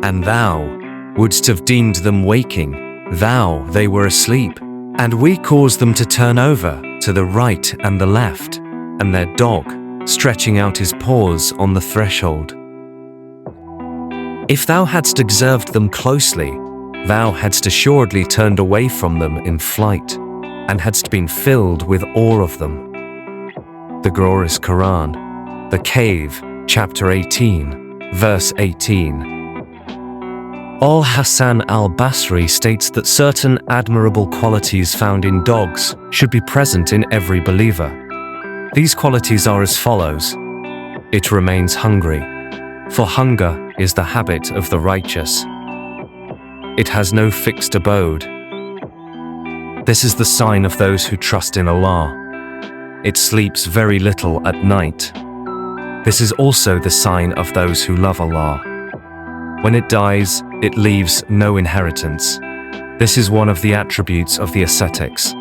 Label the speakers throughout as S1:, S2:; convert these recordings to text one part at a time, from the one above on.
S1: And thou wouldst have deemed them waking, thou they were asleep, and we caused them to turn over to the right and the left, and their dog stretching out his paws on the threshold. If thou hadst observed them closely, thou hadst assuredly turned away from them in flight, and hadst been filled with awe of them. The glorious Quran, the Cave, chapter 18, verse 18. Al-Hasan Al-Basri states that certain admirable qualities found in dogs should be present in every believer. These qualities are as follows. It remains hungry, for hunger is the habit of the righteous. It has no fixed abode. This is the sign of those who trust in Allah. It sleeps very little at night. This is also the sign of those who love Allah. When it dies, it leaves no inheritance. This is one of the attributes of the ascetics.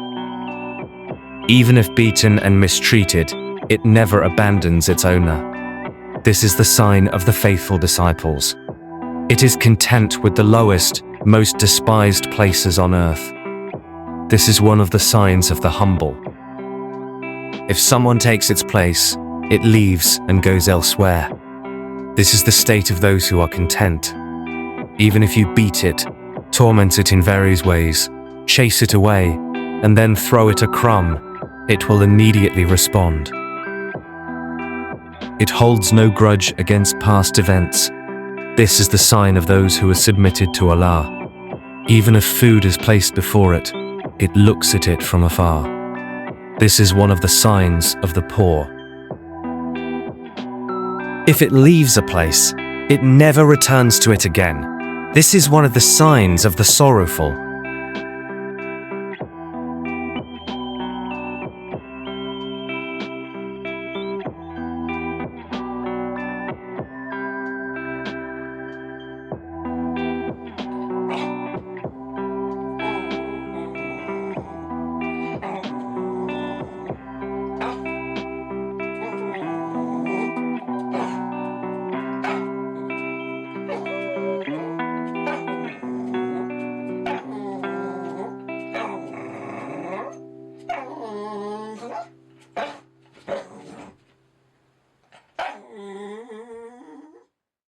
S1: Even if beaten and mistreated, it never abandons its owner. This is the sign of the faithful disciples. It is content with the lowest, most despised places on earth. This is one of the signs of the humble. If someone takes its place, it leaves and goes elsewhere. This is the state of those who are content. Even if you beat it, torment it in various ways, chase it away, and then throw it a crumb, it will immediately respond. It holds no grudge against past events. This is the sign of those who are submitted to Allah. Even if food is placed before it, it looks at it from afar. This is one of the signs of the poor. If it leaves a place, it never returns to it again. This is one of the signs of the sorrowful.